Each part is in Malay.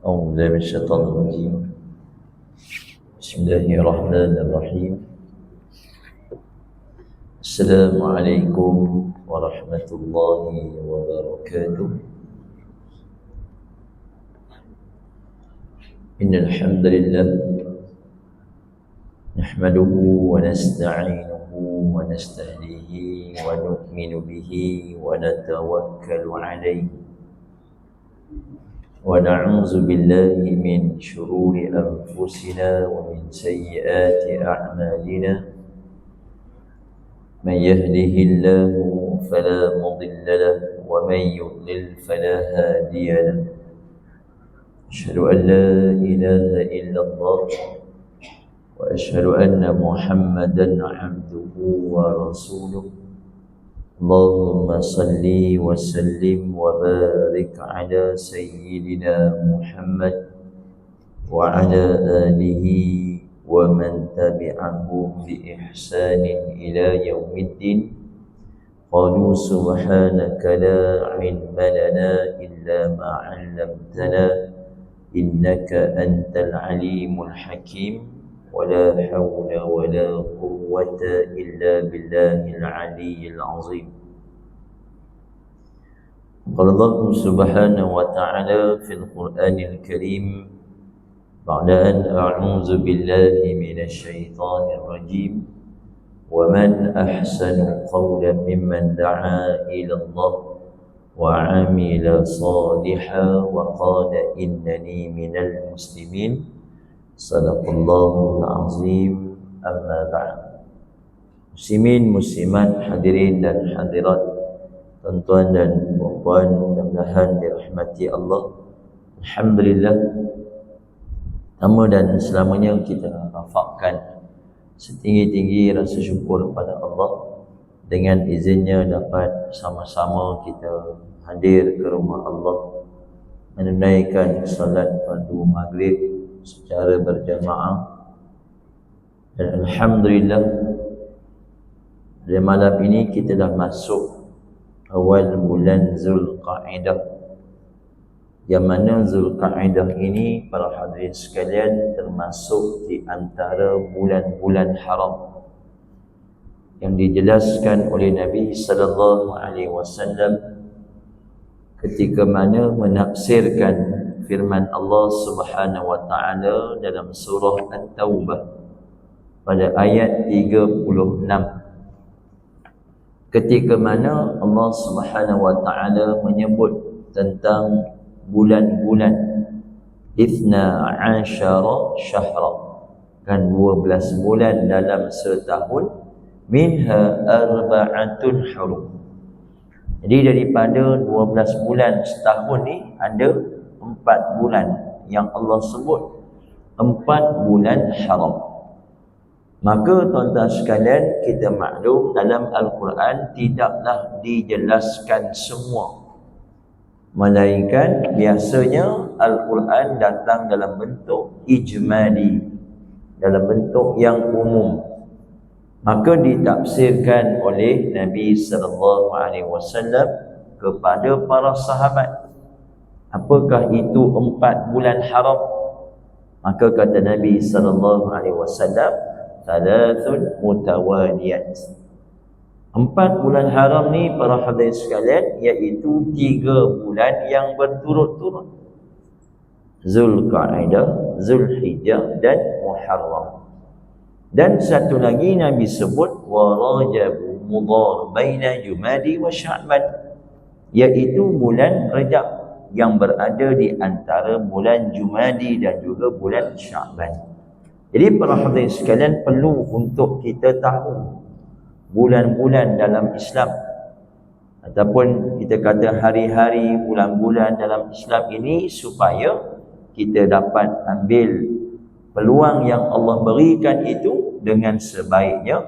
أعوذ بالله من الشيطان الرجيم بسم الله الرحمن الرحيم السلام عليكم ورحمة الله وبركاته إن الحمد لله نحمده ونستعينه ونستهديه ونؤمن به ونتوكل عليه ونعوذ بالله من شرور أنفسنا ومن سيئات أعمالنا من يهده الله فلا مضل له ومن يضلل فلا هادي له أشهد أن لا إله إلا الله وأشهد أن محمدا عبده ورسوله اللهم صل وسلم وبارك على سيدنا محمد وعلى آله ومن تبعه بإحسان إلى يوم الدين قالوا سبحانك لا علم لنا إلا ما علمتنا إنك أنت العليم الحكيم ولا حول ولا قوة إلا بالله العلي العظيم. قال الله سبحانه وتعالى في القرآن الكريم بعد أن أعوذ بالله من الشيطان الرجيم ومن أحسن قولا ممن دعا إلى الله وعمل صالحا وقال إنني من المسلمين Sadaqallahul Azim. Amma ba'd. Muslimin, muslimat, hadirin dan hadirat, tuan-tuan dan puan-puan, mudah-mudahan dirahmati Allah. Alhamdulillah, pertama dan selamanya kita rafakkan setinggi-tinggi rasa syukur kepada Allah dengan izinnya dapat sama-sama kita hadir ke rumah Allah menunaikan salat fardu maghrib secara berjamaah. Dan alhamdulillah, pada malam ini kita dah masuk awal bulan Zulqa'dah, yang mana Zulqa'dah ini para hadirin sekalian termasuk di antara bulan-bulan haram yang dijelaskan oleh Nabi sallallahu alaihi wasallam ketika mana menafsirkan firman Allah Subhanahu wa taala dalam surah At-Taubah pada ayat 36, ketika mana Allah Subhanahu wa taala menyebut tentang bulan-bulan Ithna Ashara Syahra, kan 12 bulan dalam setahun, minha arba'atun hurum. Jadi daripada 12 bulan setahun ni ada 4 bulan yang Allah sebut 4 bulan haram. Maka tuan-tuan sekalian, kita maklum dalam Al-Quran tidaklah dijelaskan semua, melainkan biasanya Al-Quran datang dalam bentuk ijmali, dalam bentuk yang umum. Maka ditafsirkan oleh Nabi sallallahu alaihi wasallam kepada para sahabat, apakah itu 4 bulan haram? Maka kata Nabi sallallahu alaihi wasallam, thalathun mutawaliyat. 4 bulan haram ni para hadirin sekalian, iaitu 3 bulan yang berturut-turut: Zulqa'dah, Zulhijjah dan Muharram. Dan satu lagi Nabi sebut wa Rajab mudhar baina Jumadi wa Sya'ban, iaitu bulan Rajab yang berada di antara bulan Jumadi dan juga bulan Sya'ban. Jadi para hadirin sekalian, perlu untuk kita tahu bulan-bulan dalam Islam, ataupun kita kata hari-hari, bulan-bulan dalam Islam ini, supaya kita dapat ambil peluang yang Allah berikan itu dengan sebaiknya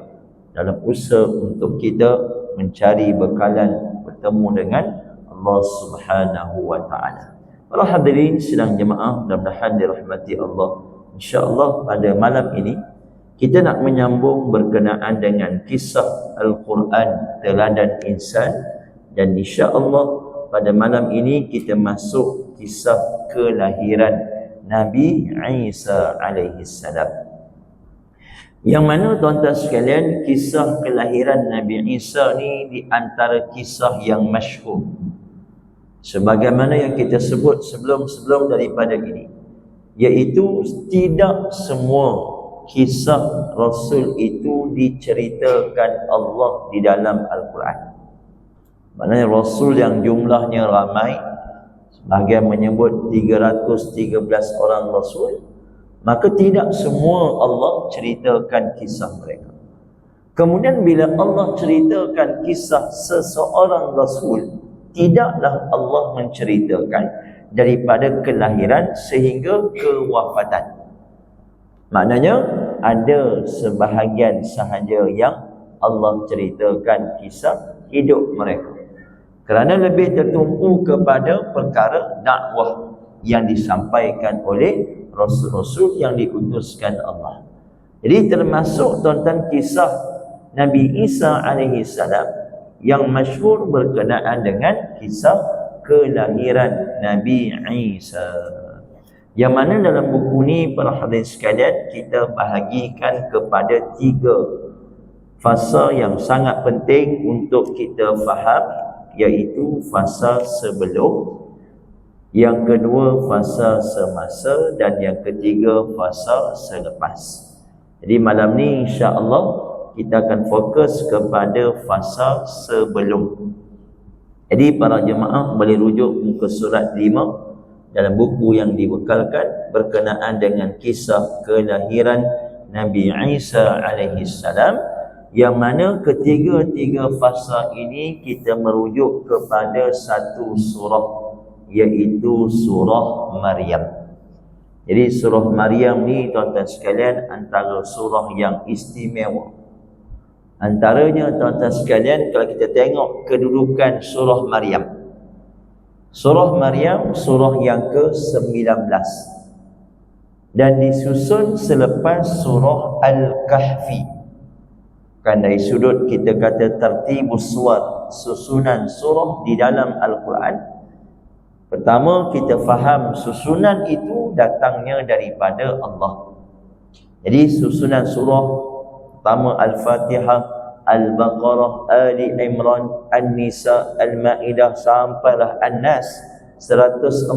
dalam usaha untuk kita mencari bekalan bertemu dengan Allah Subhanahu wa ta'ala. Para hadirin sidang jemaah, mudah-mudahan dirahmati Allah. InsyaAllah pada malam ini kita nak menyambung berkenaan dengan kisah Al-Quran Teladan Insan, dan insyaAllah pada malam ini kita masuk kisah kelahiran Nabi Isa alaihi salam. Yang mana tuan-tuan sekalian, kisah kelahiran Nabi Isa ni di antara kisah yang masyhur. Sebagaimana yang kita sebut sebelum daripada ini, iaitu tidak semua kisah Rasul itu diceritakan Allah di dalam Al-Quran. Maknanya Rasul yang jumlahnya ramai, sebahagian menyebut 313 orang Rasul, maka tidak semua Allah ceritakan kisah mereka. Kemudian bila Allah ceritakan kisah seseorang Rasul, tidaklah Allah menceritakan daripada kelahiran sehingga kewafatan. Maknanya ada sebahagian sahaja yang Allah ceritakan kisah hidup mereka, kerana lebih tertumpu kepada perkara dakwah yang disampaikan oleh Rasul-Rasul yang diutuskan Allah. Jadi termasuk tuan-tuan kisah Nabi Isa alaihi salam yang masyhur berkenaan dengan kisah kelahiran Nabi Isa, yang mana dalam buku ni para hadirin sekalian kita bahagikan kepada 3 fasa yang sangat penting untuk kita faham, iaitu fasa sebelum, yang kedua fasa semasa, dan yang ketiga fasa selepas. Jadi malam ni insya-Allah kita akan fokus kepada fasa sebelum. Jadi para jemaah boleh rujuk muka surat 5 dalam buku yang dibekalkan berkenaan dengan kisah kelahiran Nabi Isa alaihi salam, yang mana ketiga-tiga fasa ini kita merujuk kepada satu surah, iaitu surah Maryam. Jadi surah Maryam ni tuan-tuan sekalian antara surah yang istimewa. Antaranya tuan-tuan sekalian, kalau kita tengok kedudukan surah Maryam, surah Maryam surah yang ke-19 dan disusun selepas surah Al-Kahfi. Kan dari sudut kita kata tertibus suwar, susunan surah di dalam Al-Quran, pertama kita faham susunan itu datangnya daripada Allah. Jadi susunan surah pertama Al-Fatihah, Al-Baqarah, Ali Imran, An-Nisa, Al-Ma'idah sampailah An-Nas 114.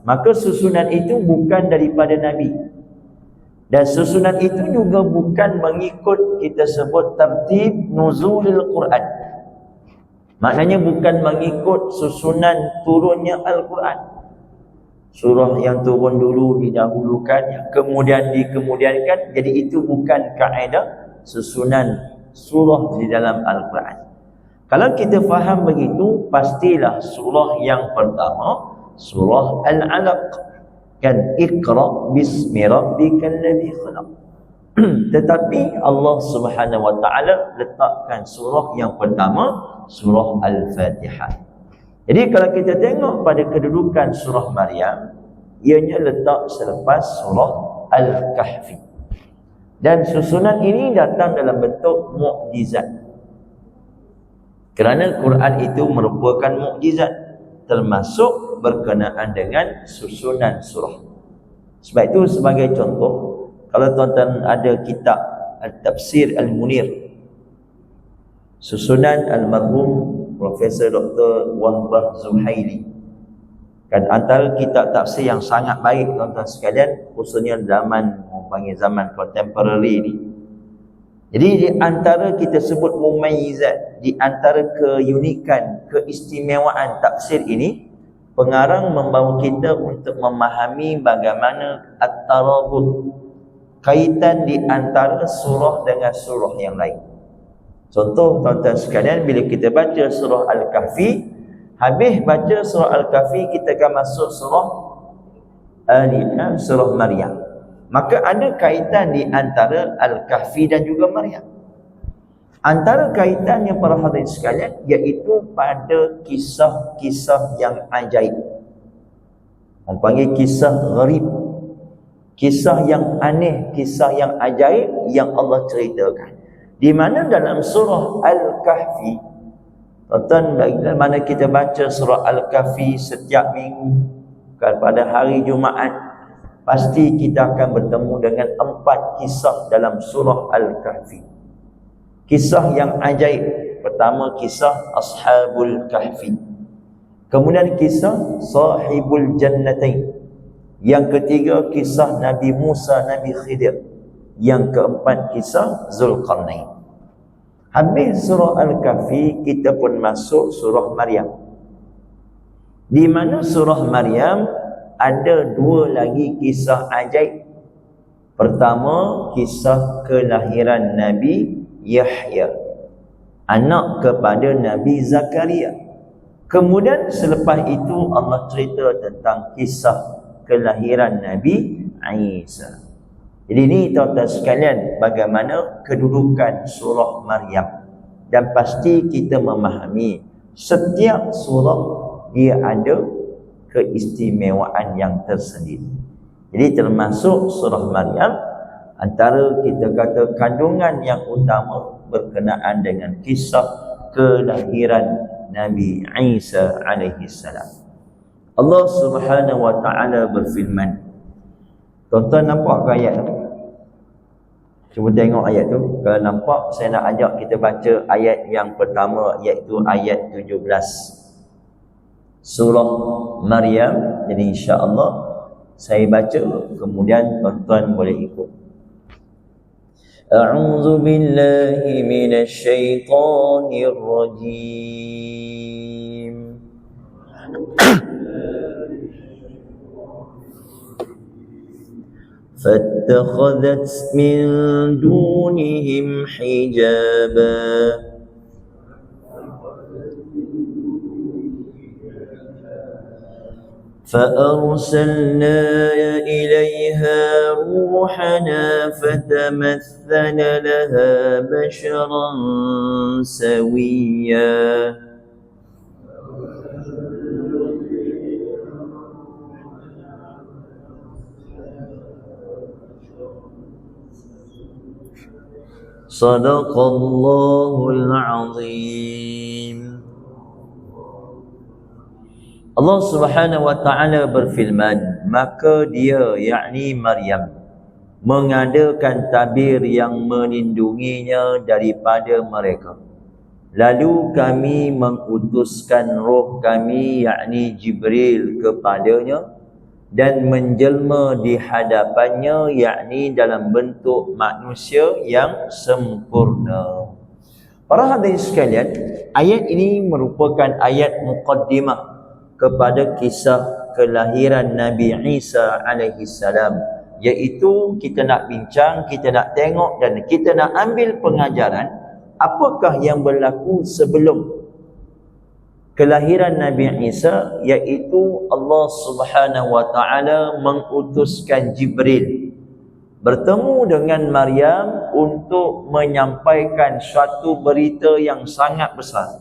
Maka susunan itu bukan daripada Nabi. Dan susunan itu juga bukan mengikut kita sebut tertib nuzulil Quran. Maknanya bukan mengikut susunan turunnya Al-Quran. Surah yang turun dulu didahulukan, yang kemudian dikemudiankan. Jadi itu bukan kaedah susunan surah di dalam Al-Quran. Kalau kita faham begitu, pastilah surah yang pertama surah Al-Alaq. Kan, Iqra bismi rabbikal ladzi khalaq. Tetapi Allah Subhanahu wa taala letakkan surah yang pertama surah Al-Fatihah. Jadi kalau kita tengok pada kedudukan surah Maryam, ianya letak selepas surah Al-Kahfi. Dan susunan ini datang dalam bentuk mukjizat. Kerana Quran itu merupakan mukjizat, termasuk berkenaan dengan susunan surah. Sebab itu sebagai contoh, kalau tuan-tuan ada kitab Al-Tafsir Al-Munir susunan almarhum Profesor Dr. Wahbah Zuhaili, kan antara kitab tafsir yang sangat baik tuan-tuan sekalian, khususnya zaman zaman contemporary ni. Jadi di antara kita sebut mumayyizat, di antara keunikan, keistimewaan tafsir ini, pengarang membawa kita untuk memahami bagaimana at-tarabut, kaitan di antara surah dengan surah yang lain. Contoh tuan-tuan sekalian, bila kita baca surah Al-Kahfi, habis baca surah Al-Kahfi kita akan masuk surah surah Maryam. Maka ada kaitan di antara Al-Kahfi dan juga Maryam. Antara kaitannya para hadirin sekalian, iaitu pada kisah-kisah yang ajaib. Orang panggil kisah gharib, kisah yang aneh, kisah yang ajaib yang Allah ceritakan. Di mana dalam surah Al-Kahfi, tuan-tuan, bagaimana kita baca surah Al-Kahfi setiap minggu, pada hari Jumaat pasti kita akan bertemu dengan 4 kisah dalam surah Al-Kahfi. Kisah yang ajaib. Pertama, kisah Ashabul Kahfi. Kemudian kisah Sahibul Jannatain. Yang ketiga, kisah Nabi Musa, Nabi Khidir. Yang keempat, kisah Zulkarnain. Habis surah Al-Kahfi, kita pun masuk surah Maryam. Di mana surah Maryam ada 2 lagi kisah ajaib. Pertama, kisah kelahiran Nabi Yahya, anak kepada Nabi Zakaria. Kemudian selepas itu Allah cerita tentang kisah kelahiran Nabi Isa. Jadi ini tuan-tuan sekalian bagaimana kedudukan surah Maryam. Dan pasti kita memahami setiap surah dia ada keistimewaan yang tersendiri. Jadi termasuk surah Maryam, antara kita kata kandungan yang utama berkenaan dengan kisah kelahiran Nabi Isa alaihi salam. Allah Subhanahu wa taala berfirman. Tuan-tuan nampak ke ayat tu? Cuba tengok ayat tu. Kalau nampak, saya nak ajak kita baca ayat yang pertama, iaitu ayat 17 surah Maryam. Jadi insya-Allah saya baca, kemudian tuan-tuan boleh ikut. A'udzu billahi minasy syaithanir rajim. فاتخذت من دونهم حجابا فأرسلنا إليها روحنا فتمثل لها بشرا سويا Sadaqallahul Azim. Allah Subhanahu wa taala berfirman, maka dia, yakni Maryam, mengadakan tabir yang melindunginya daripada mereka. Lalu kami mengutuskan roh kami, yakni Jibril, kepadanya dan menjelma di hadapannya, yakni dalam bentuk manusia yang sempurna. Para hadirin sekalian, ayat ini merupakan ayat muqaddimah kepada kisah kelahiran Nabi Isa alaihi salam, iaitu kita nak bincang, kita nak tengok dan kita nak ambil pengajaran apakah yang berlaku sebelum kelahiran Nabi Isa, iaitu Allah Subhanahu wa taala mengutuskan Jibril bertemu dengan Maryam untuk menyampaikan suatu berita yang sangat besar.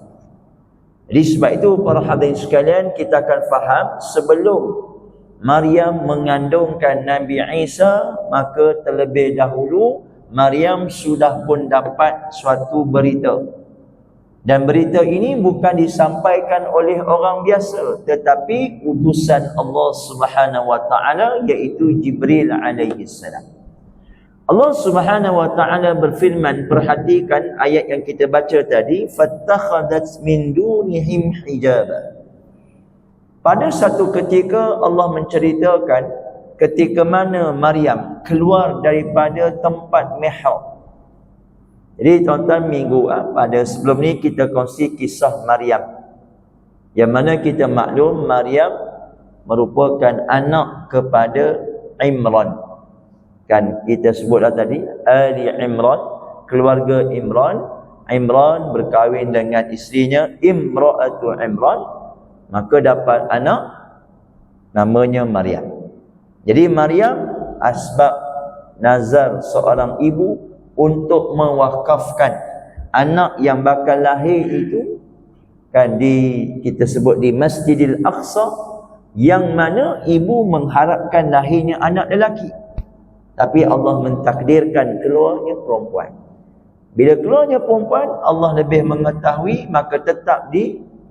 Jadi sebab itu para hadirin sekalian, kita akan faham sebelum Maryam mengandungkan Nabi Isa, maka terlebih dahulu Maryam sudah pun dapat suatu berita. Dan berita ini bukan disampaikan oleh orang biasa, tetapi utusan Allah Subhanahu wa taala, iaitu Jibril alaihi salam. Allah Subhanahu wa taala berfirman, perhatikan ayat yang kita baca tadi, fattakhadhat min dunihim hijaba. Pada satu ketika Allah menceritakan ketika mana Maryam keluar daripada tempat mihrab. Jadi tuan-tuan, minggu pada sebelum ni kita kongsi kisah Maryam, yang mana kita maklum Maryam merupakan anak kepada Imran. Kan kita sebutlah tadi, Ali Imran, keluarga Imran. Imran berkahwin dengan isterinya Imra'atu Imran, maka dapat anak namanya Maryam. Jadi Maryam asbab nazar seorang ibu untuk mewakafkan anak yang bakal lahir itu, kan kita sebut di Masjidil Aqsa, yang mana ibu mengharapkan lahirnya anak lelaki, tapi Allah mentakdirkan keluarnya perempuan. Bila keluarnya perempuan, Allah lebih mengetahui, maka tetap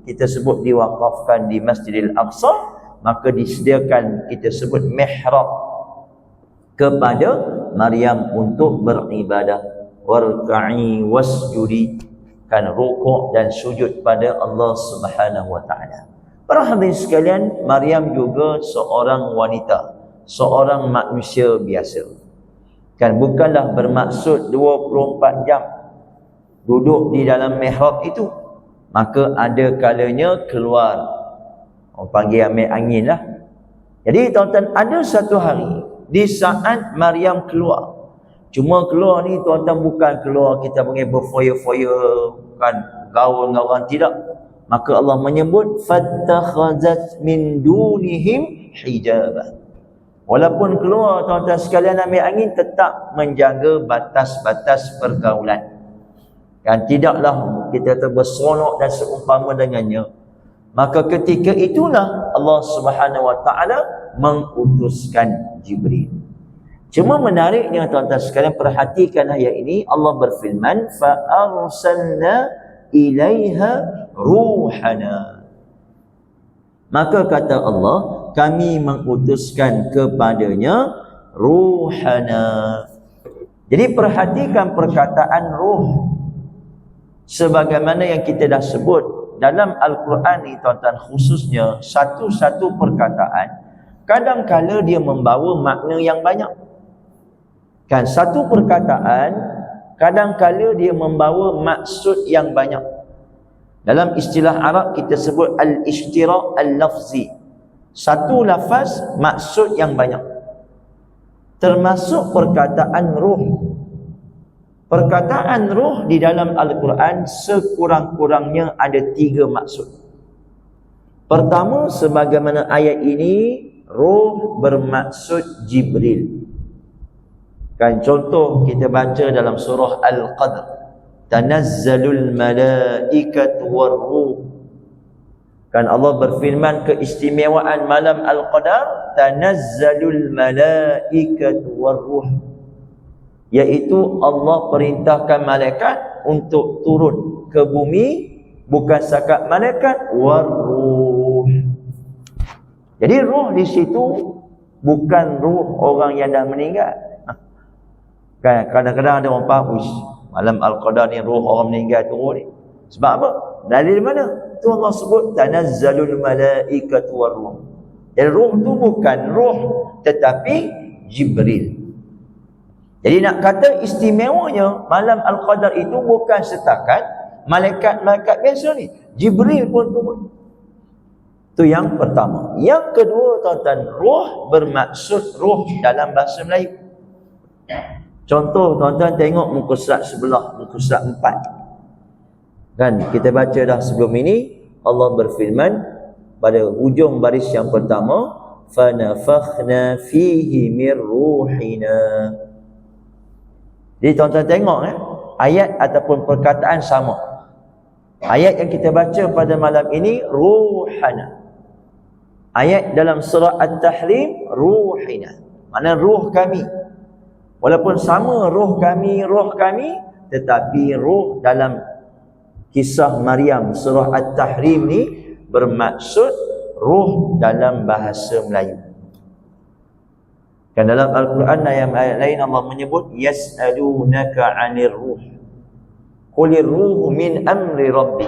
kita sebut diwakafkan di Masjidil Aqsa, maka disediakan kita sebut mihrab kepada Maryam untuk beribadah. Warka'i wasjudi, kan rukuk dan sujud pada Allah Subhanahu wa taala. Para hadirin sekalian, Maryam juga seorang wanita, seorang manusia biasa. Kan bukanlah bermaksud 24 jam duduk di dalam mihrab itu. Maka ada kalanya keluar. Orang panggil ambil angin lah. Jadi tuan-tuan, ada satu hari di saat Maryam keluar. Cuma keluar ni tuan-tuan bukan keluar kita panggil berfoya-foya, kan gaul-gaul, tidak. Maka Allah menyebut fattakhazat min dunihim hijabah. Walaupun keluar tuan-tuan sekalian ambil angin, tetap menjaga batas-batas pergaulan. Kan tidaklah kita terbersonok dan seumpama dengannya. Maka ketika itulah Allah Subhanahu wa taala mengutuskan Jibril. Cuma menariknya tuan-tuan sekalian, perhatikan ayat ini. Allah berfirman, fa arsalna ilaiha ruhana. Maka kata Allah, kami mengutuskan kepadanya ruhana. Jadi perhatikan perkataan ruh. Sebagaimana yang kita dah sebut dalam Al-Quran ni tuan-tuan, khususnya satu-satu perkataan kadang-kala dia membawa makna yang banyak. Kan satu perkataan kadang-kala dia membawa maksud yang banyak. Dalam istilah Arab kita sebut al-ishtirak al-lafzi. Satu lafaz maksud yang banyak. Termasuk perkataan ruh. Perkataan ruh di dalam Al-Quran sekurang-kurangnya ada 3 maksud. Pertama, sebagaimana ayat ini, ruh bermaksud Jibril. Kan contoh kita baca dalam surah Al-Qadr, tanazzalul malaikatu war-ruh. Kan Allah berfirman keistimewaan malam Al-Qadar, tanazzalul malaikatu war-ruh, iaitu Allah perintahkan malaikat untuk turun ke bumi, bukan sakat malaikat, war-ruh. Jadi ruh di situ bukan ruh orang yang dah meninggal. Kan kadang-kadang ada orang faham, malam Al-Qadar ni ruh orang meninggal turun ni. Sebab apa? Dari mana? Tu Allah sebut tanazzalul malaikatu war-ruh. Jadi ruh tu bukan ruh tetapi Jibril. Jadi nak kata istimewanya malam Al-Qadar itu bukan setakat malaikat-malaikat biasa ni, Jibril pun turun. Itu yang pertama. Yang kedua tuan-tuan, ruh bermaksud ruh dalam bahasa Melayu. Contoh tuan-tuan tengok muka surat sebelah, muka surat 4. Kan kita baca dah sebelum ini, Allah berfirman pada hujung baris yang pertama, fanafakhna fihi min ruhina. Jadi tuan-tuan tengok ayat ataupun perkataan sama. Ayat yang kita baca pada malam ini ruhana. Ayat dalam surah At-Tahrim ruhina. Maknanya ruh kami. Walaupun sama ruh kami, tetapi ruh dalam kisah Maryam surah At-Tahrim ni bermaksud ruh dalam bahasa Melayu. Kan dalam Al-Quran ayat lain Allah menyebut yas'alunaka 'anir ruh. Qulir ruh min amri rabbi.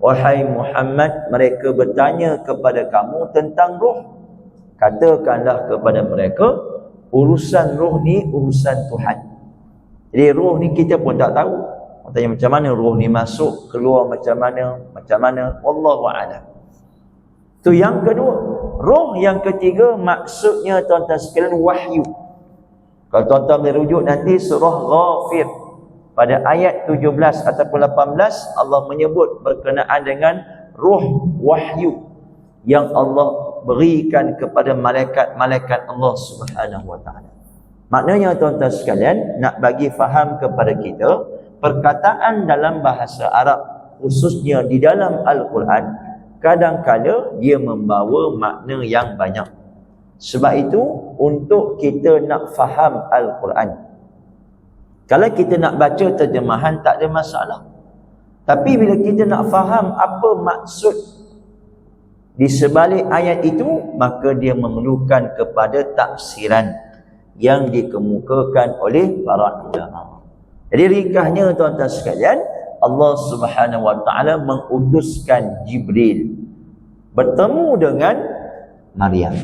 Wahai Muhammad, mereka bertanya kepada kamu tentang ruh. Katakanlah kepada mereka, urusan ruh ni urusan Tuhan. Jadi ruh ni kita pun tak tahu. Tanya macam mana ruh ni masuk, keluar macam mana, wallahu a'lam. Itu yang kedua. Ruh yang ketiga maksudnya tuan-tuan sekalian wahyu. Kalau tuan-tuan merujuk nanti surah Ghafir pada ayat 17 ataupun 18, Allah menyebut berkenaan dengan ruh wahyu yang Allah berikan kepada malaikat-malaikat Allah Subhanahu wa taala. Maknanya tuan-tuan sekalian, nak bagi faham kepada kita, perkataan dalam bahasa Arab khususnya di dalam Al-Quran kadang-kala dia membawa makna yang banyak. Sebab itu untuk kita nak faham Al-Quran, kalau kita nak baca terjemahan tak ada masalah. Tapi bila kita nak faham apa maksud Di sebalik ayat itu, maka dia memerlukan kepada tafsiran yang dikemukakan oleh para ulama. Jadi ringkasnya tuan-tuan sekalian, Allah Subhanahu wa taala mengutuskan Jibril bertemu dengan Maryam.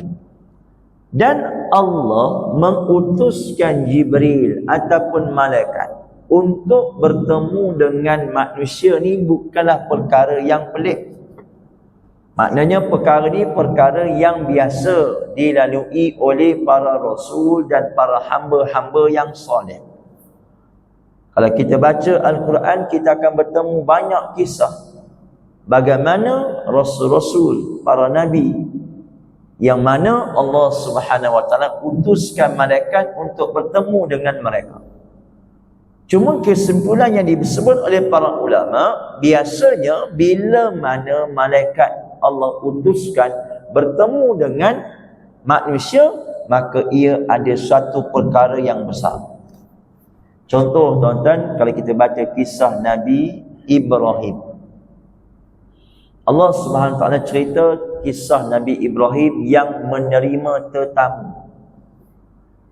Dan Allah mengutuskan Jibril ataupun malaikat untuk bertemu dengan manusia ni bukanlah perkara yang pelik. Maknanya perkara ni perkara yang biasa dilalui oleh para rasul dan para hamba-hamba yang soleh. Kalau kita baca Al-Quran, kita akan bertemu banyak kisah bagaimana rasul-rasul, para nabi, yang mana Allah Subhanahu wa taala utuskan malaikat untuk bertemu dengan mereka. Cuma kesimpulan yang disebut oleh para ulama, biasanya bila mana malaikat Allah utuskan bertemu dengan manusia, maka ia ada suatu perkara yang besar. Contoh tuan-tuan, kalau kita baca kisah Nabi Ibrahim, Allah Subhanahu wa taala cerita kisah Nabi Ibrahim yang menerima tetamu.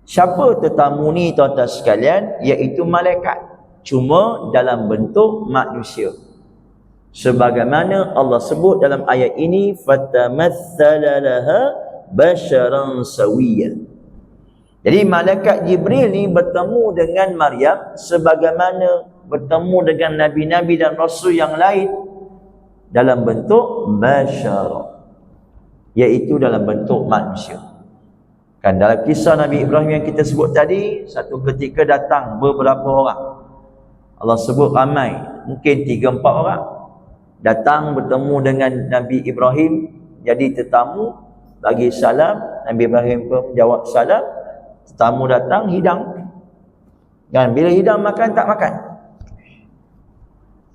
Siapa tetamu ni tuan-tuan sekalian? Iaitu malaikat, cuma dalam bentuk manusia. Sebagaimana Allah sebut dalam ayat ini, fatamatsala laha basharan sawiyya. Jadi malaikat Jibril ni bertemu dengan Maryam sebagaimana bertemu dengan nabi-nabi dan rasul yang lain dalam bentuk bashara, iaitu dalam bentuk manusia. Kan dalam kisah Nabi Ibrahim yang kita sebut tadi, satu ketika datang beberapa orang. Allah sebut ramai, mungkin 3-4 orang datang bertemu dengan Nabi Ibrahim, jadi tetamu, bagi salam. Nabi Ibrahim pun jawab salam. Tetamu datang, hidang. Dan bila hidang, makan tak makan.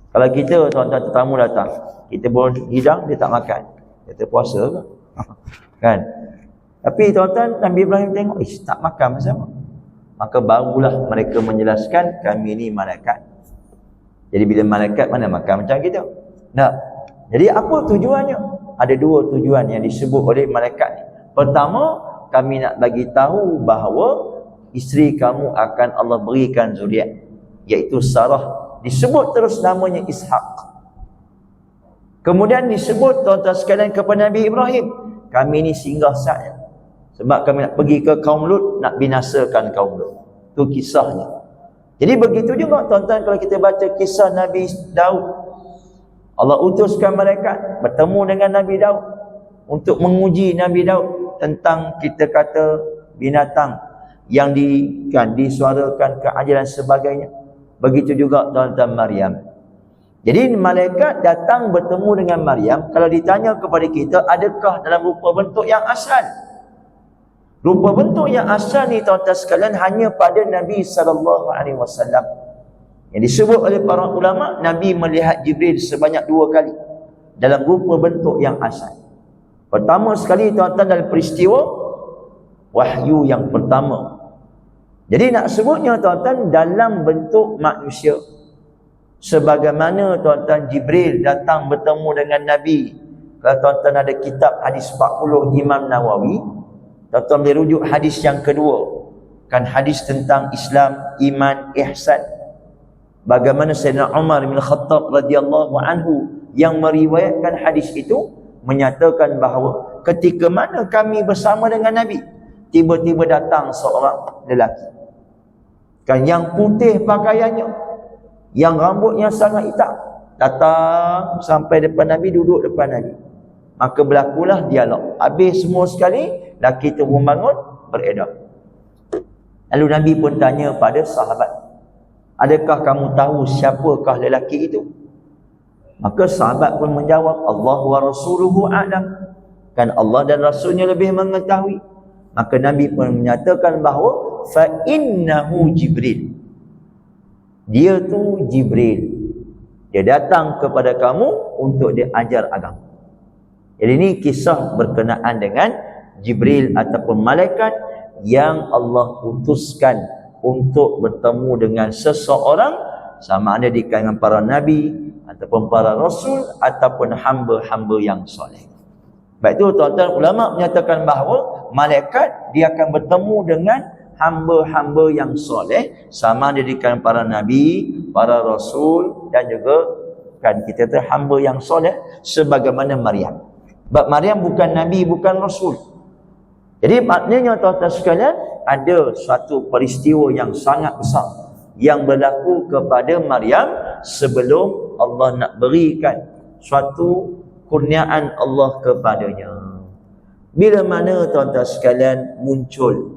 Kalau kita tuan-tuan tetamu datang, kita pun hidang, dia tak makan, kita puasa ke? Kan? Tapi tuan-tuan, Nabi Ibrahim tengok, tak makan bersama. Maka barulah mereka menjelaskan, kami ni malaikat. Jadi bila malaikat mana makan macam kita? Tak. Jadi apa tujuannya? Ada 2 tujuan yang disebut oleh malaikat ni. Pertama, kami nak bagi tahu bahawa isteri kamu akan Allah berikan zuriat, iaitu Sarah. Disebut terus namanya Ishaq. Kemudian disebut tuan-tuan sekalian kepada Nabi Ibrahim, kami ni singgah saja. Sebab kami nak pergi ke kaum Lut, nak binasakan kaum Lut. Itu kisahnya. Jadi begitu juga tuan-tuan kalau kita baca kisah Nabi Daud. Allah utuskan malaikat bertemu dengan Nabi Daud untuk menguji Nabi Daud tentang, kita kata, binatang yang disuarakan keajaran sebagainya. Begitu juga tuan-tuan Maryam. Jadi malaikat datang bertemu dengan Maryam. Kalau ditanya kepada kita, adakah dalam rupa bentuk yang asal? Rupa bentuk yang asal ni tuan-tuan sekalian hanya pada Nabi SAW. Yang disebut oleh para ulama, Nabi melihat Jibril sebanyak 2 kali dalam rupa bentuk yang asal. Pertama sekali tuan-tuan dalam peristiwa wahyu yang pertama. Jadi nak sebutnya tuan-tuan dalam bentuk manusia. Sebagaimana tuan-tuan Jibril datang bertemu dengan Nabi. Kalau tuan-tuan ada kitab hadis 40 Imam Nawawi, tuan-tuan boleh rujuk hadis yang kedua. Kan hadis tentang Islam, iman, ihsan. Bagaimana Sayyidina Umar bin Khattab radhiyallahu anhu yang meriwayatkan hadis itu menyatakan bahawa ketika mana kami bersama dengan Nabi, tiba-tiba datang seorang lelaki. Kan yang putih pakaiannya, yang rambutnya sangat hitam, datang sampai depan Nabi, duduk depan Nabi. Maka berlakulah dialog. Habis semua sekali, lelaki itu pun bangun, beredar. Lalu Nabi pun tanya pada sahabat, adakah kamu tahu siapakah lelaki itu? Maka sahabat pun menjawab, Allah wa rasuluhu a'lam. Kan Allah dan Rasulnya lebih mengetahui. Maka Nabi pun menyatakan bahawa fa innahu Jibril. Dia tu Jibril. Dia datang kepada kamu untuk dia ajar agama. Jadi ini kisah berkenaan dengan Jibril ataupun malaikat yang Allah utuskan untuk bertemu dengan seseorang, sama ada di kalangan para nabi ataupun para rasul ataupun hamba-hamba yang soleh. Sebab itu tuan-tuan ulama menyatakan bahawa malaikat dia akan bertemu dengan hamba-hamba yang soleh, sama ada di kalangan para nabi, para rasul dan juga kan kita tu hamba yang soleh sebagaimana Maryam. Sebab Maryam bukan nabi, bukan rasul. Jadi maknanya tuan-tuan sekalian, ada suatu peristiwa yang sangat besar yang berlaku kepada Maryam sebelum Allah nak berikan suatu kurniaan Allah kepadanya. Bila mana tuan-tuan sekalian muncul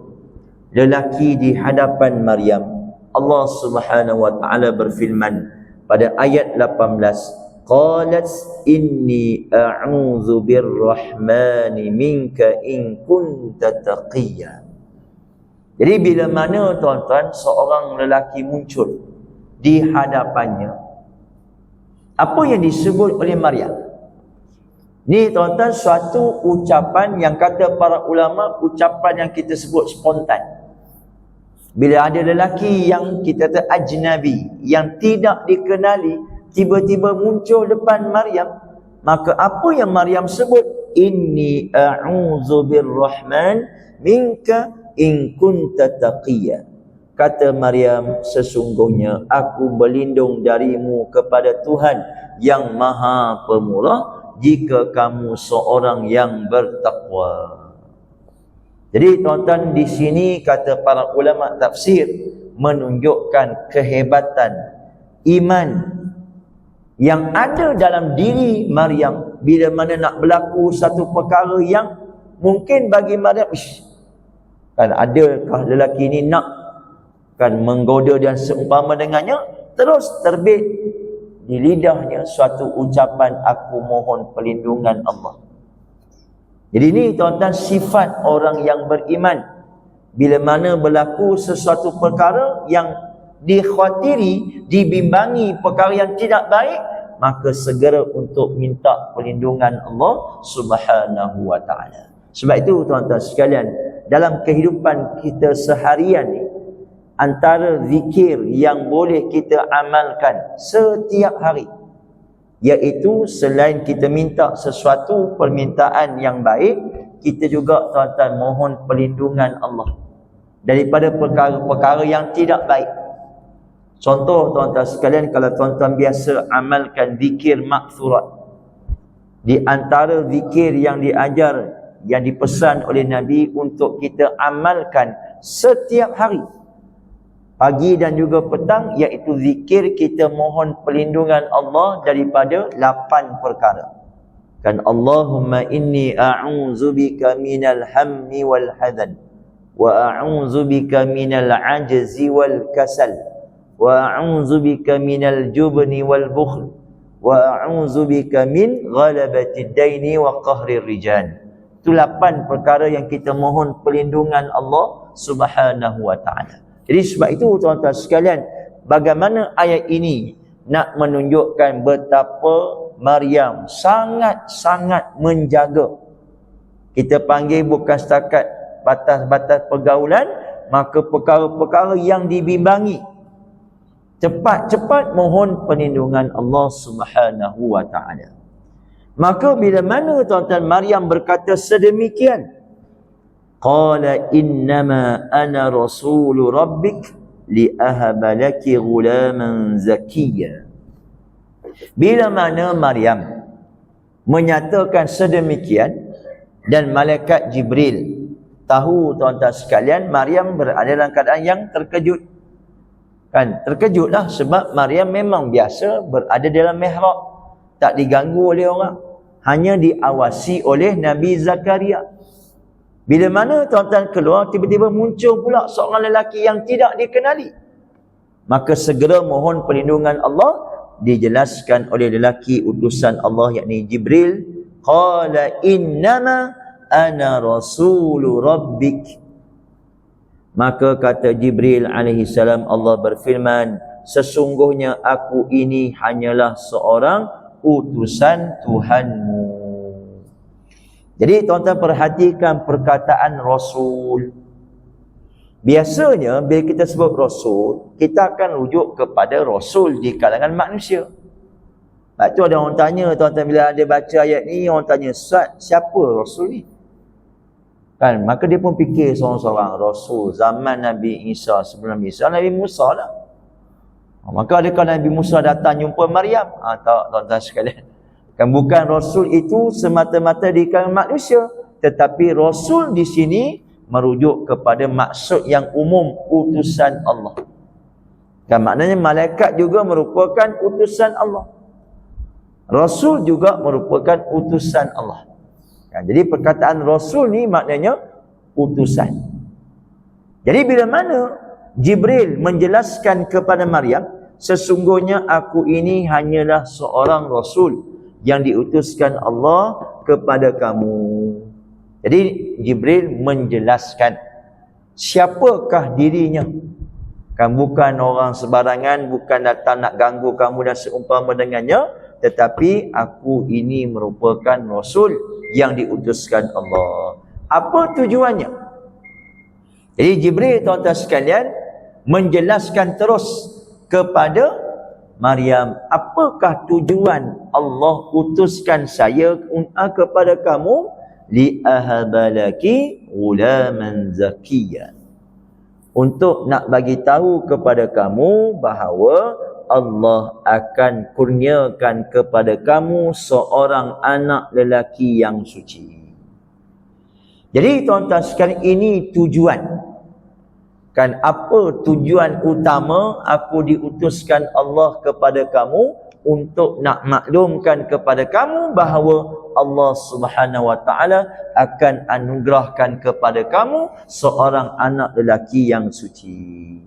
lelaki di hadapan Maryam, Allah Subhanahu wa taala berfirman pada ayat 18, qalat inni a'udzu birrahmani minka in kunta taqiyya. Jadi bila mana tuan-tuan seorang lelaki muncul di hadapannya, apa yang disebut oleh Maryam? Ni tuan-tuan suatu ucapan yang kata para ulama, ucapan yang kita sebut spontan. Bila ada lelaki yang kita kata ajnabi, yang tidak dikenali, tiba-tiba muncul depan Maryam, maka apa yang Maryam sebut? Inni a'udzu birrahman minka in kunta taqiyya. Kata Maryam, sesungguhnya aku berlindung darimu kepada Tuhan yang Maha Pemurah jika kamu seorang yang bertakwa. Jadi tuan-tuan, di sini kata para ulama tafsir menunjukkan kehebatan iman yang ada dalam diri Maryam bila mana nak berlaku satu perkara yang mungkin bagi Maryam, kan adakah lelaki ini nak kan menggoda dan seumpama dengannya, terus terbit di lidahnya suatu ucapan, aku mohon perlindungan Allah. Jadi ini tuan-tuan sifat orang yang beriman. Bila mana berlaku sesuatu perkara yang dikhawatiri, dibimbangi perkara yang tidak baik, maka segera untuk minta perlindungan Allah Subhanahu wa taala. Sebab itu tuan-tuan sekalian, dalam kehidupan kita seharian ni, antara zikir yang boleh kita amalkan setiap hari, iaitu selain kita minta sesuatu permintaan yang baik, kita juga tuan-tuan mohon perlindungan Allah daripada perkara-perkara yang tidak baik. Contoh tuan-tuan sekalian, kalau tuan-tuan biasa amalkan zikir makthurat, di antara zikir yang diajar, yang dipesan oleh Nabi untuk kita amalkan setiap hari, pagi dan juga petang, iaitu zikir kita mohon perlindungan Allah daripada 8 perkara. Kan Allahumma inni a'udzubika minal hammi wal hadan, wa a'udzubika minal ajzi wal kasal, wa a'udzubika minal jubni wal bukhl, wa a'udzubika min ghalabatid daini wa qahrir rijal. Itu 8 perkara yang kita mohon perlindungan Allah Subhanahu wa taala. Jadi sebab itu tuan-tuan sekalian, bagaimana ayat ini nak menunjukkan betapa Maryam sangat-sangat menjaga. Kita panggil bukan setakat batas-batas pergaulan, maka perkara-perkara yang dibimbangi, cepat-cepat mohon perlindungan Allah Subhanahu wa taala. Maka bila mana tuan-tuan Maryam berkata sedemikian, qala innama ana rasulu rabbik li ahaba laki ghulaman zakiyya. Bila mana Maryam menyatakan sedemikian, dan malaikat Jibril tahu tuan-tuan sekalian, Maryam berada dalam keadaan yang terkejut. Kan terkejutlah, sebab Maryam memang biasa berada dalam mihrab, tak diganggu oleh orang, hanya diawasi oleh Nabi Zakaria. Bila mana tuan-tuan keluar, tiba-tiba muncul pula seorang lelaki yang tidak dikenali, maka segera mohon perlindungan Allah. Dijelaskan oleh lelaki utusan Allah, yakni Jibril, qala innama ana rasulu rabbik. Maka kata Jibril alaihi salam, Allah berfirman, sesungguhnya aku ini hanyalah seorang utusan Tuhanmu. Jadi tuan-tuan perhatikan perkataan Rasul. Biasanya bila kita sebut Rasul, kita akan rujuk kepada Rasul di kalangan manusia. Lepas tu ada orang tanya, tuan-tuan, bila ada baca ayat ni, orang tanya, Ustaz, siapa Rasul ni? Kan, maka dia pun fikir seorang-seorang Rasul zaman Nabi Isa, sebelum Nabi Isa, Nabi Musa lah. Maka adakah Nabi Musa datang jumpa Maryam? Tak, tuan-tuan sekalian. Kan bukan Rasul itu semata-mata di kalangan manusia, tetapi Rasul di sini merujuk kepada maksud yang umum, utusan Allah. Kan maknanya malaikat juga merupakan utusan Allah. Rasul juga merupakan utusan Allah. Jadi perkataan Rasul ni maknanya utusan. Jadi bila mana Jibril menjelaskan kepada Maryam, sesungguhnya aku ini hanyalah seorang Rasul yang diutuskan Allah kepada kamu. Jadi Jibril menjelaskan siapakah dirinya. Kan bukan orang sebarangan, bukan datang nak ganggu kamu dan seumpama dengannya, tetapi aku ini merupakan Rasul yang diutuskan Allah. Apa tujuannya? Jadi Jibril, tuan-tuan sekalian, menjelaskan terus kepada Maryam, apakah tujuan Allah utuskan saya kepada kamu? Li'ahabalaki ghulaman zakiyya. Untuk nak bagi tahu kepada kamu bahawa Allah akan kurniakan kepada kamu seorang anak lelaki yang suci. Jadi tuan-tuan sekalian, ini tujuan. Kan apa tujuan utama aku diutuskan Allah kepada kamu? Untuk nak maklumkan kepada kamu bahawa Allah Subhanahu wa taala akan anugerahkan kepada kamu seorang anak lelaki yang suci.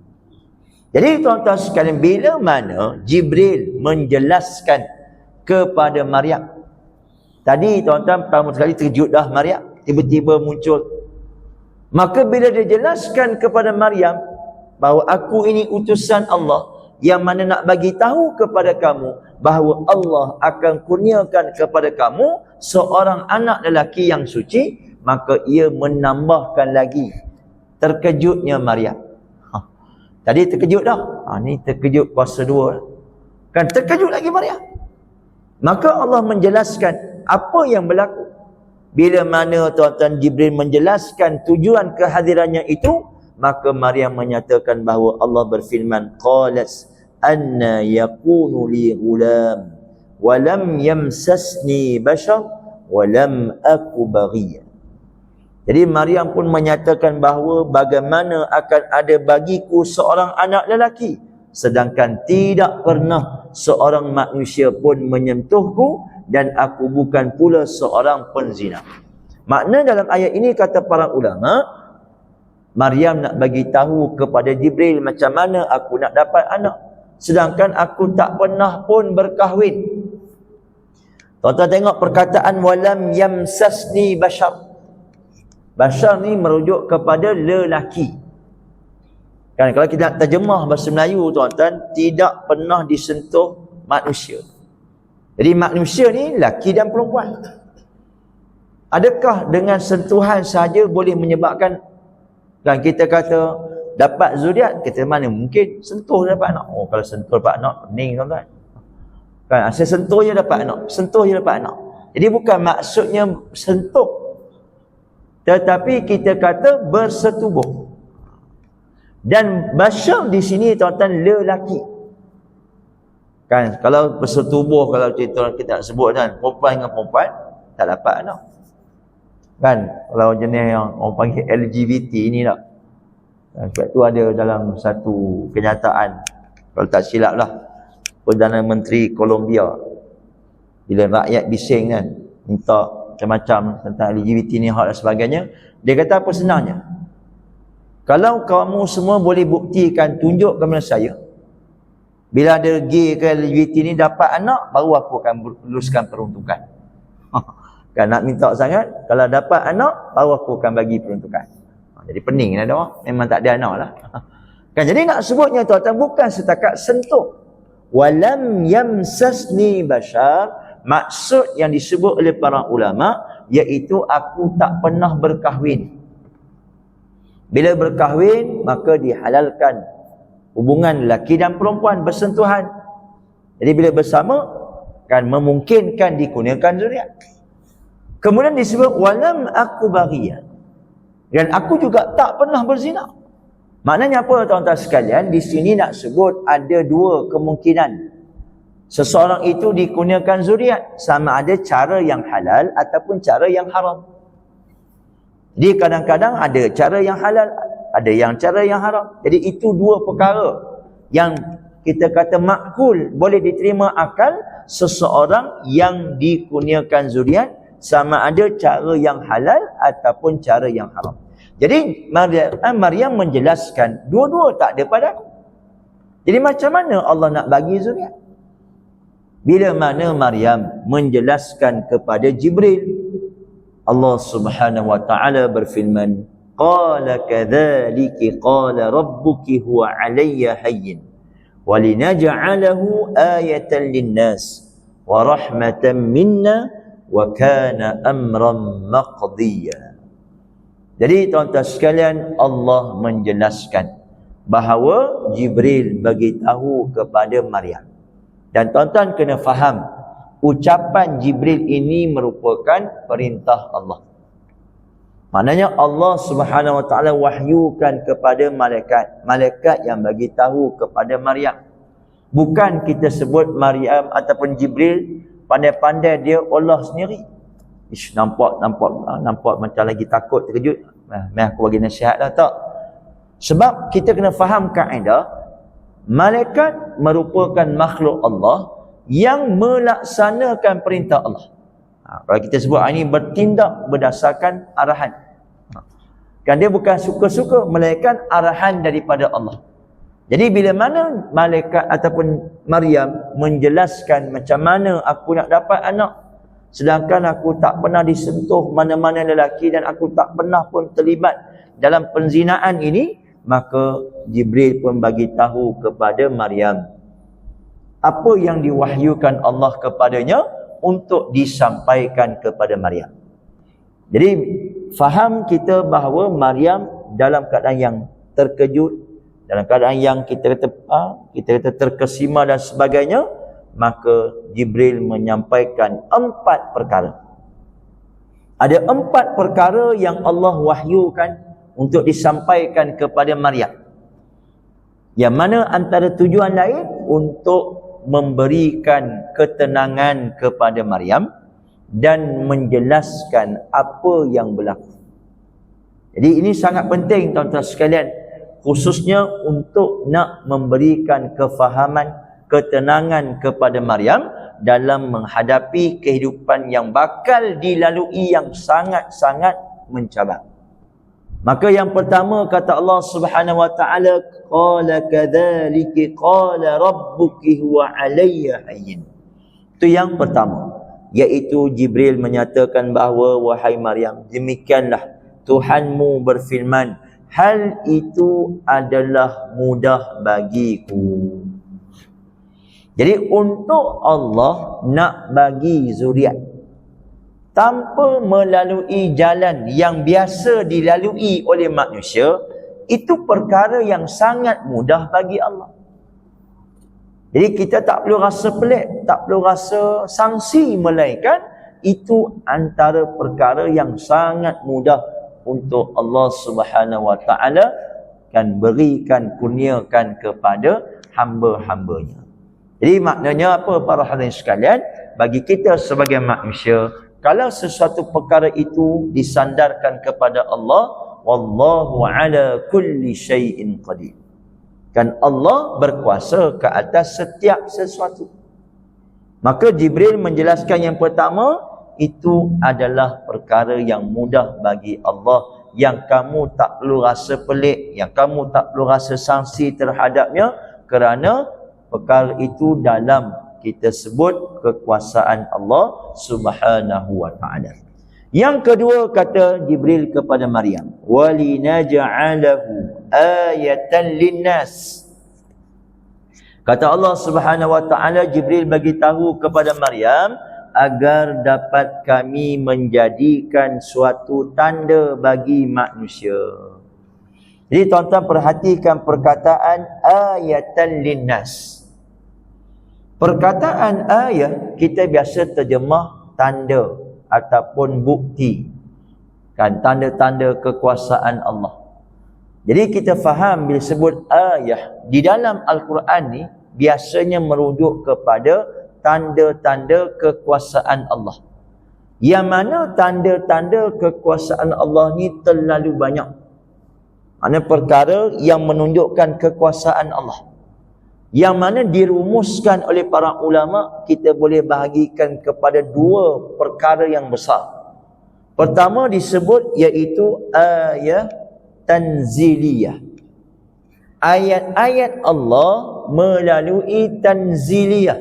Jadi tuan-tuan sekalian, bila mana Jibril menjelaskan kepada Maryam, tadi tuan-tuan pertama sekali terkejut dah Maryam, tiba-tiba muncul. Maka bila dia jelaskan kepada Maryam bahawa aku ini utusan Allah yang mana nak bagi tahu kepada kamu bahawa Allah akan kurniakan kepada kamu seorang anak lelaki yang suci, maka ia menambahkan lagi terkejutnya Maryam. Tadi terkejut dah. Ni terkejut kuasa 2. Kan terkejut lagi Maryam. Maka Allah menjelaskan apa yang berlaku. Bila mana tuan-tuan Jibril menjelaskan tujuan kehadirannya itu, maka Maryam menyatakan bahawa Allah berfirman, qalat anna yakunu li ghulam wa lam yamsasni bashar wa lam aku baghiya. Jadi Maryam pun menyatakan bahawa bagaimana akan ada bagiku seorang anak lelaki sedangkan tidak pernah seorang manusia pun menyentuhku dan aku bukan pula seorang penzina. Makna dalam ayat ini kata para ulama, Maryam nak bagi tahu kepada Jibril macam mana aku nak dapat anak sedangkan aku tak pernah pun berkahwin. Tuan-tuan tengok perkataan walam yamsasni bashar. Bashar ni merujuk kepada lelaki. Kan kalau kita nak terjemah bahasa Melayu tuan-tuan, tidak pernah disentuh manusia. Jadi manusia ni lelaki dan perempuan. Adakah dengan sentuhan saja boleh menyebabkan, dan kita kata dapat zuriat, kita mana mungkin sentuh dapat anak. Oh, kalau sentuh dapat anak, pening tuan-tuan. Kan saya sentuh je dapat anak, sentuh je dapat anak. Jadi bukan maksudnya sentuh, tetapi kita kata bersetubuh. Dan bashar di sini tuan-tuan lelaki. Kan kalau bersetubuh, kalau kita nak sebut kan perempuan dengan perempuan tak dapat anak. Kan kalau jenis yang orang panggil LGBT ni tak. Sebab tu ada dalam satu kenyataan, kalau tak silap lah, Perdana Menteri Colombia bila rakyat bising kan minta macam-macam tentang LGBT ni, hak dan sebagainya, dia kata apa senangnya, kalau kamu semua boleh buktikan, tunjuk kepada saya bila ada gay ke LGBT ni dapat anak, baru aku akan luluskan peruntukan. Kan nak minta sangat, kalau dapat anak baru aku akan bagi peruntukan. Jadi pening lah dah, memang tak ada anak lah. Kan jadi nak sebutnya tuan-tuan bukan setakat sentuh. Walam yamsasni bashar, maksud yang disebut oleh para ulama iaitu aku tak pernah berkahwin. Bila berkahwin maka dihalalkan hubungan lelaki dan perempuan bersentuhan. Jadi bila bersama kan memungkinkan dikurniakan zuriat. Kemudian disebut walam aku baghiya, dan aku juga tak pernah berzina. Maknanya apa tuan-tuan sekalian? Di sini nak sebut ada dua kemungkinan seseorang itu dikurniakan zuriat, sama ada cara yang halal ataupun cara yang haram. Jadi kadang-kadang ada cara yang halal, ada yang cara yang haram. Jadi itu dua perkara yang kita kata makul, boleh diterima akal seseorang yang dikurniakan zuriat, sama ada cara yang halal ataupun cara yang haram. Jadi Maryam menjelaskan dua-dua tak ada pada aku. Jadi macam mana Allah nak bagi zuriat? Bila mana Maryam menjelaskan kepada Jibril, Allah Subhanahu wa taala berfirman, qala kadzalika qala rabbuki huwa 'alayya hayyin wa linaj'alahu ayatan lin-nas wa rahmatan minna wa kana amran maqdiya. Jadi tuan-tuan sekalian, Allah menjelaskan bahawa Jibril bagi tahu kepada Maryam. Dan tuan-tuan kena faham, ucapan Jibril ini merupakan perintah Allah. Maknanya Allah Subhanahu wa taala wahyukan kepada malaikat yang bagi tahu kepada Maryam. Bukan kita sebut Maryam ataupun Jibril pandai-pandai dia Allah sendiri. Ish, nampak macam lagi takut, terkejut. Aku bagi nasihat dah, tak. Sebab kita kena faham kaedah, malaikat merupakan makhluk Allah yang melaksanakan perintah Allah. Kalau kita sebut ini bertindak berdasarkan arahan. Kan dia bukan suka-suka, melainkan arahan daripada Allah. Jadi bila mana malaikat ataupun Maryam menjelaskan macam mana aku nak dapat anak, sedangkan aku tak pernah disentuh mana-mana lelaki dan aku tak pernah pun terlibat dalam penzinaan ini, maka Jibril pun bagi tahu kepada Maryam apa yang diwahyukan Allah kepadanya untuk disampaikan kepada Maryam. Jadi faham kita bahawa Maryam dalam keadaan yang terkejut, dalam keadaan yang kita kata terkesima dan sebagainya, maka Jibril menyampaikan 4 perkara. Ada 4 perkara yang Allah wahyukan untuk disampaikan kepada Maryam, yang mana antara tujuan lain untuk memberikan ketenangan kepada Maryam dan menjelaskan apa yang berlaku. Jadi ini sangat penting tuan-tuan sekalian, khususnya untuk nak memberikan kefahaman, ketenangan kepada Maryam dalam menghadapi kehidupan yang bakal dilalui yang sangat-sangat mencabar. Maka yang pertama kata Allah Subhanahu wa taala, qala kadzalika qala rabbuki huwa 'alayya hayyin. Itu yang pertama, iaitu Jibril menyatakan bahawa wahai Maryam, demikianlah Tuhanmu berfirman, hal itu adalah mudah bagiku. Jadi untuk Allah nak bagi zuriat tanpa melalui jalan yang biasa dilalui oleh manusia, itu perkara yang sangat mudah bagi Allah. Jadi kita tak perlu rasa pelik, tak perlu rasa sangsi, melainkan itu antara perkara yang sangat mudah untuk Allah Subhanahu wa taala kan berikan, kurniakan kepada hamba-hambanya. Jadi maknanya apa para hadirin sekalian? Bagi kita sebagai manusia, kalau sesuatu perkara itu disandarkan kepada Allah, wallahu ala kulli syai'in qadir. Kan Allah berkuasa ke atas setiap sesuatu. Maka Jibril menjelaskan yang pertama, itu adalah perkara yang mudah bagi Allah, yang kamu tak perlu rasa pelik, yang kamu tak perlu rasa sangsi terhadapnya, kerana perkara itu dalam kita sebut kekuasaan Allah Subhanahu wa taala. Yang kedua kata Jibril kepada Maryam, walinaj'alahu ayatan linnas. Kata Allah Subhanahu wa taala, Jibril bagi tahu kepada Maryam agar dapat kami menjadikan suatu tanda bagi manusia. Jadi tuan-tuan perhatikan perkataan ayatan linnas. Perkataan ayah kita biasa terjemah tanda ataupun bukti. Kan, tanda-tanda kekuasaan Allah. Jadi kita faham bila sebut ayah di dalam Al-Quran ni biasanya merujuk kepada tanda-tanda kekuasaan Allah. Yang mana tanda-tanda kekuasaan Allah ni terlalu banyak. Mana perkara yang menunjukkan kekuasaan Allah. Yang mana dirumuskan oleh para ulama, kita boleh bahagikan kepada dua perkara yang besar. Pertama disebut iaitu ayat tanziliyah. Ayat-ayat Allah melalui tanziliyah.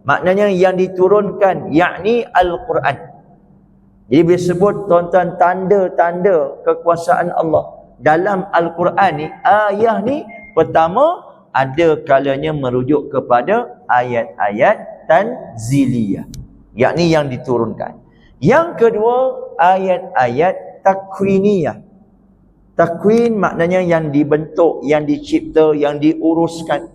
Maknanya yang diturunkan, yakni Al-Quran. Jadi bila sebut tuan-tuan tanda-tanda kekuasaan Allah dalam Al-Quran ni, ayat ni pertama ada kalanya merujuk kepada ayat-ayat tanziliyah, yakni yang diturunkan. Yang kedua, ayat-ayat takwiniyah. Takwin maknanya yang dibentuk, yang dicipta, yang diuruskan.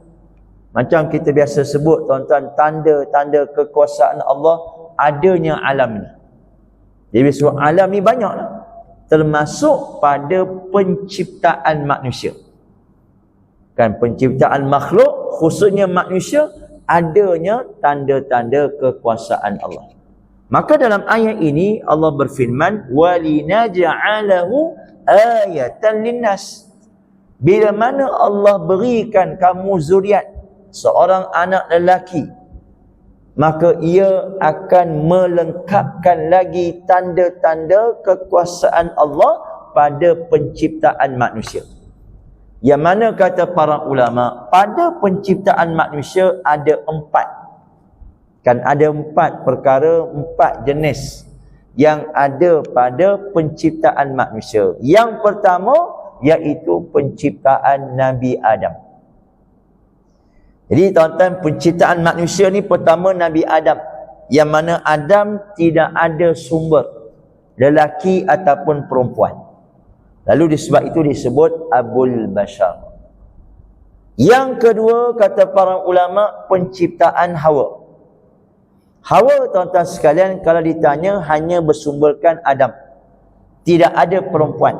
Macam kita biasa sebut tuan-tuan, tanda-tanda kekuasaan Allah adanya alam ni. Jadi sebut alam ni banyak lah. Termasuk pada penciptaan manusia. Kan, penciptaan makhluk, khususnya manusia, adanya tanda-tanda kekuasaan Allah. Maka dalam ayat ini Allah berfirman, walinaj'alahu ayatan linnas. Bila mana Allah berikan kamu zuriat, seorang anak lelaki, maka ia akan melengkapkan lagi tanda-tanda kekuasaan Allah pada penciptaan manusia. Yang mana kata para ulama, pada penciptaan manusia ada 4. Kan ada 4 perkara, 4 jenis yang ada pada penciptaan manusia. Yang pertama iaitu penciptaan Nabi Adam. Jadi tuan-tuan, penciptaan manusia ni pertama Nabi Adam. Yang mana Adam tidak ada sumber, lelaki ataupun perempuan. Lalu disebab itu disebut Abul Bashar. Yang kedua kata para ulama, penciptaan Hawa. Hawa tuan-tuan sekalian kalau ditanya hanya bersumberkan Adam. Tidak ada perempuan.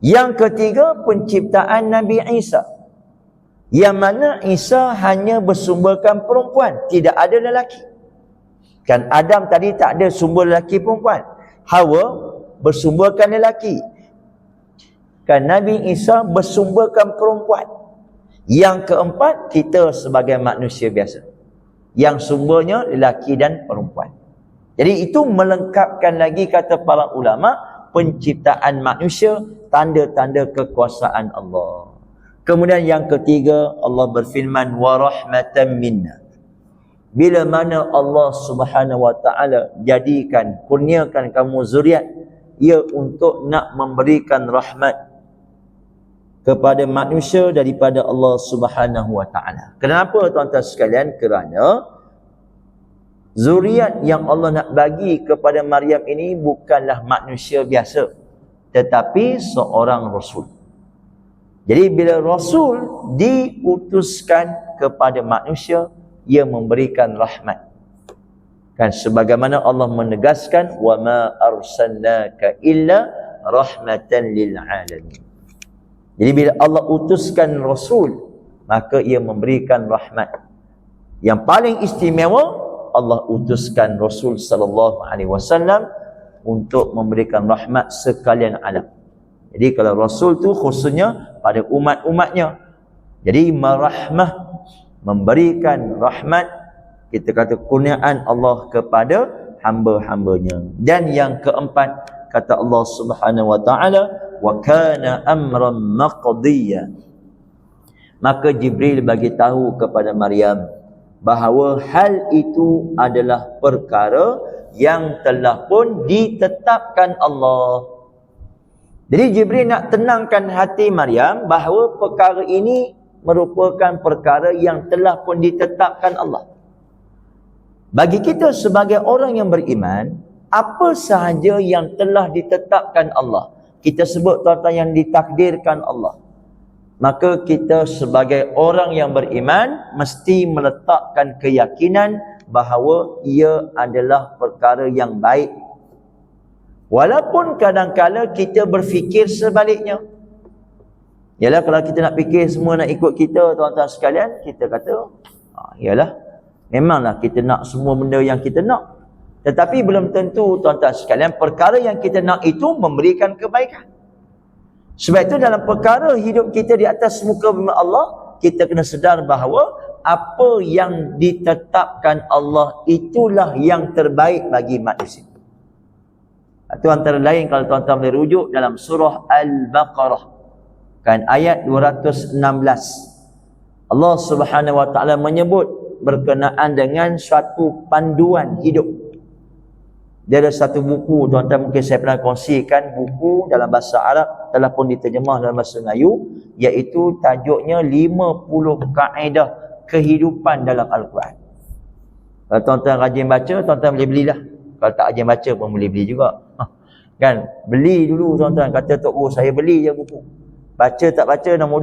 Yang ketiga penciptaan Nabi Isa. Yang mana Isa hanya bersumberkan perempuan, tidak ada lelaki. Kan Adam tadi tak ada sumber lelaki perempuan. Hawa bersumberkan lelaki. Kan Nabi Isa bersumberkan perempuan. Yang keempat, kita sebagai manusia biasa, yang sumbernya lelaki dan perempuan. Jadi itu melengkapkan lagi kata para ulama penciptaan manusia, tanda-tanda kekuasaan Allah. Kemudian yang ketiga, Allah berfirman wa rahmatan minna. Bila mana Allah Subhanahu wa taala jadikan, kurniakan kamu zuriat, ia untuk nak memberikan rahmat kepada manusia daripada Allah Subhanahu wa taala. Kenapa tuan-tuan sekalian? Kerana zuriat yang Allah nak bagi kepada Maryam ini bukanlah manusia biasa, tetapi seorang rasul. Jadi bila rasul diutuskan kepada manusia, ia memberikan rahmat. Kan sebagaimana Allah menegaskan wa ma arsalnaka illa rahmatan lil alamin. Jadi bila Allah utuskan rasul, maka ia memberikan rahmat. Yang paling istimewa, Allah utuskan Rasul sallallahu alaihi wasallam untuk memberikan rahmat sekalian alam. Jadi kalau rasul tu khususnya pada umat-umatnya. Jadi merahmah, memberikan rahmat, kita kata kurniaan Allah kepada hamba-hambanya. Dan yang keempat, kata Allah Subhanahu wa taala, wa kana amran maqdiya. Maka Jibril bagi tahu kepada Maryam bahawa hal itu adalah perkara yang telah pun ditetapkan Allah. Jadi Jibril nak tenangkan hati Maryam bahawa perkara ini merupakan perkara yang telah pun ditetapkan Allah. Bagi kita sebagai orang yang beriman, apa sahaja yang telah ditetapkan Allah, kita sebut tuan-tuan yang ditakdirkan Allah, maka kita sebagai orang yang beriman mesti meletakkan keyakinan bahawa ia adalah perkara yang baik. Walaupun kadang-kala kita berfikir sebaliknya. Yalah, kalau kita nak fikir semua nak ikut kita, tuan-tuan sekalian, kita kata, yalah, memanglah kita nak semua benda yang kita nak. Tetapi belum tentu, tuan-tuan sekalian, perkara yang kita nak itu memberikan kebaikan. Sebab itu dalam perkara hidup kita di atas muka bumi Allah, kita kena sedar bahawa apa yang ditetapkan Allah itulah yang terbaik bagi manusia. Itu antara lain kalau tuan-tuan boleh rujuk dalam surah Al-Baqarah, kan, ayat 216. Allah Subhanahu wa taala menyebut berkenaan dengan suatu panduan hidup. Dia ada satu buku, tuan-tuan mungkin saya pernah kongsikan, buku dalam bahasa Arab telah pun diterjemah dalam bahasa Melayu, iaitu tajuknya 50 kaedah kehidupan dalam Al-Quran. Kalau tuan-tuan rajin baca, tuan-tuan boleh belilah. Kalau tak rajin baca pun boleh beli juga. Kan, beli dulu tuan-tuan. Kata Tok Guru, saya beli je buku. Baca tak baca nombor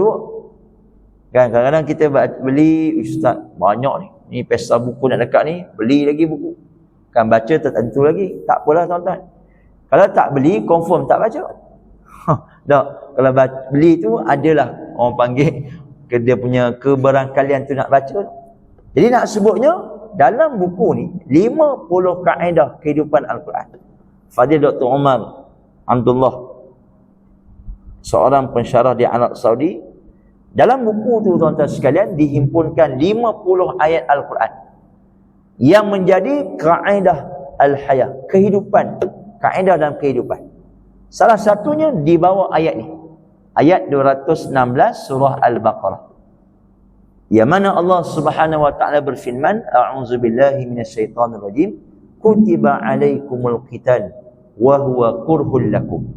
2. Kan, kadang-kadang kita beli, ustaz banyak ni. Ni pesta buku nak dekat ni, beli lagi buku. Kan, baca tak tentu lagi. Tak apalah tuan-tuan. Kalau tak beli, confirm tak baca. Tak. Kalau beli tu adalah orang panggil dia punya keberangkalian tu nak baca. Jadi nak sebutnya dalam buku ni 50 kaedah kehidupan Al-Quran. Fadil Dr. Umar Abdullah, seorang pensyarah di Arab Saudi, dalam buku tu tuan-tuan sekalian dihimpunkan 50 ayat Al-Quran yang menjadi kaedah al-hayah, kehidupan, kaedah dalam kehidupan. Salah satunya di bawah ayat ni, ayat 216 surah Al-Baqarah, yang mana Allah Subhanahu wa taala berfirman, a'udzubillahi minasyaitonir rajim, kutiba alaikumul qital wa huwa kurhul lakum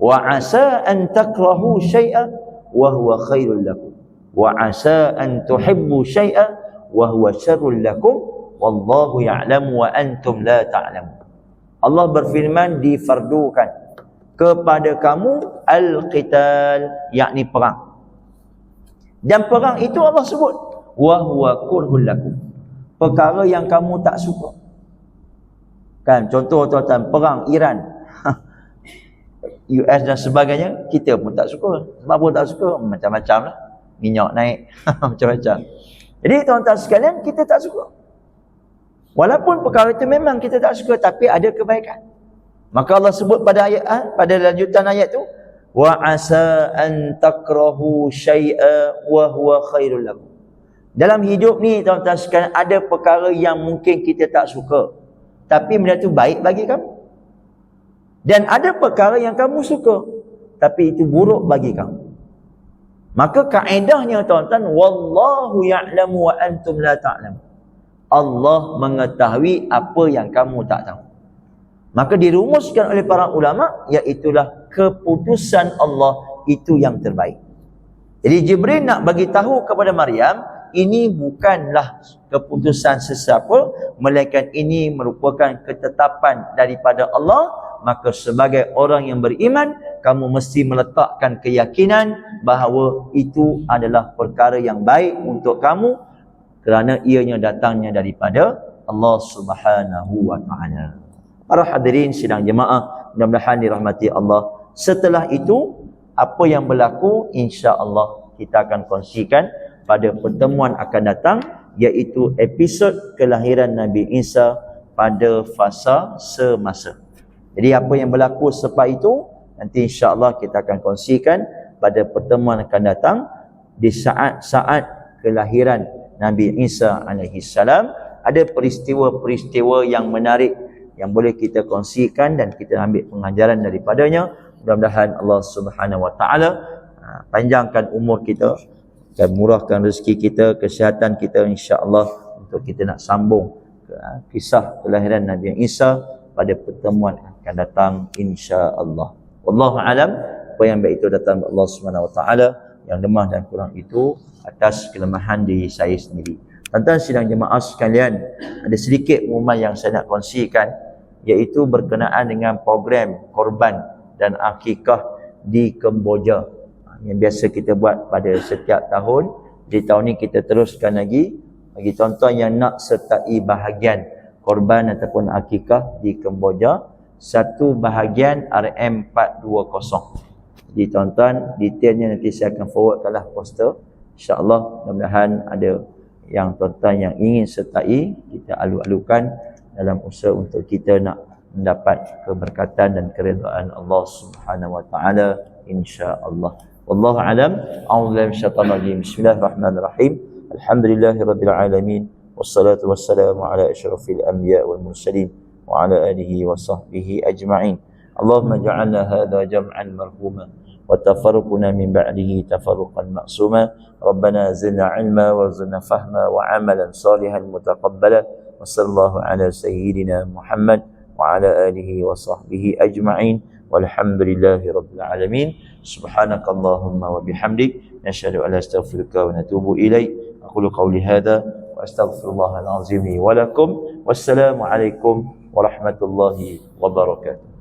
wa asa an takrahu syai'an wa huwa khairul lakum wa asa an tuhibbu syai'an wa huwa syarrul lakum wallahu ya'lamu wa antum la ta'lamun. Allah berfirman, difardukan kepada kamu al-qital, yakni perang. Dan perang itu Allah sebut wa huwa kurhul lakum, perkara yang kamu tak suka. Kan, contoh tuan-tuan, perang Iran, US dan sebagainya, kita pun tak suka. Sebab pun tak suka? Macam-macam lah. Minyak naik, macam-macam. Jadi tuan-tuan sekalian, kita tak suka. Walaupun perkara itu memang kita tak suka, tapi ada kebaikan. Maka Allah sebut pada ayat, pada lanjutan ayat tu, wa asa an takrahu syai'a wa huwa khairul lakum. Dalam hidup ni tuan-tuan sekalian, ada perkara yang mungkin kita tak suka, tapi benda tu baik bagi kamu. Dan ada perkara yang kamu suka, tapi itu buruk bagi kamu. Maka kaedahnya tuan-tuan, wallahu ya'lamu wa antum la ta'lamun. Allah mengetahui apa yang kamu tak tahu. Maka dirumuskan oleh para ulama, iaitulah keputusan Allah itu yang terbaik. Jadi Jibril nak bagi tahu kepada Maryam, ini bukanlah keputusan sesiapa, melainkan ini merupakan ketetapan daripada Allah. Maka sebagai orang yang beriman, kamu mesti meletakkan keyakinan bahawa itu adalah perkara yang baik untuk kamu, kerana ianya datangnya daripada Allah Subhanahu wa taala. Para hadirin sidang jemaah, mudah-mudahan dirahmati Allah. Setelah itu, apa yang berlaku, insya-Allah kita akan kongsikan pada pertemuan akan datang, iaitu episod kelahiran Nabi Isa pada fasa semasa. Jadi apa yang berlaku selepas itu, nanti insya-Allah kita akan kongsikan pada pertemuan akan datang, di saat-saat kelahiran Nabi Isa alaihi salam. Ada peristiwa-peristiwa yang menarik yang boleh kita kongsikan dan kita ambil pengajaran daripadanya. Mudah-mudahan Allah Subhanahu wa taala panjangkan umur kita dan murahkan rezeki kita, kesihatan kita, insya-Allah, untuk kita nak sambung kisah kelahiran Nabi Isa pada pertemuan akan datang, insya-Allah. Wallahu alam. Apa yang baik itu datang dari Allah Subhanahu wa taala, yang lemah dan kurang itu atas kelemahan diri saya sendiri. Tuan-tuan sidang jemaah sekalian, ada sedikit pengumuman yang saya nak kongsikan, iaitu berkenaan dengan program korban dan akikah di Kemboja. yang biasa kita buat pada setiap tahun. Di tahun ni kita teruskan lagi bagi tuan-tuan yang nak sertai bahagian korban ataupun akikah di Kemboja, satu bahagian RM420. Jadi tuan-tuan, detailnya nanti saya akan forwardkanlah poster. InsyaAllah mudah-mudahan ada yang tuan-tuan yang ingin sertai, kita alu-alukan dalam usaha untuk kita nak mendapat keberkatan dan keridaan Allah Subhanahu wa taala, insya-Allah. Wallahu alam. A'udzubillahi minasyaitonir rajim. Bismillahirrahmanirrahim. Alhamdulillahirabbil alamin. Wassalatu wassalamu ala asyrafil anbiya wal mursalin wa ala alihi wa sahbihi ajma'in. Allahumma ja'alna hadha jam'an marhuma wa tafarruquna min ba'dihi tafarruqan ma'suma. Rabbana zidna 'ilma warzuqna fahma wa 'amalan salihan mutaqabbala. Wa sallallahu ala sayyidina Muhammad wa ala alihi wa sahbihi ajma'in. Walhamdulillahi rabbil alamin. Subhanakallahumma wa bihamdik nashhadu an la ilaha illa anta astaghfiruka wa natubu ilaik. Aqulu qawli hadha wa astaghfirullahal azim li wa lakum. Wassalamu alaikum warahmatullahi wabarakatuh.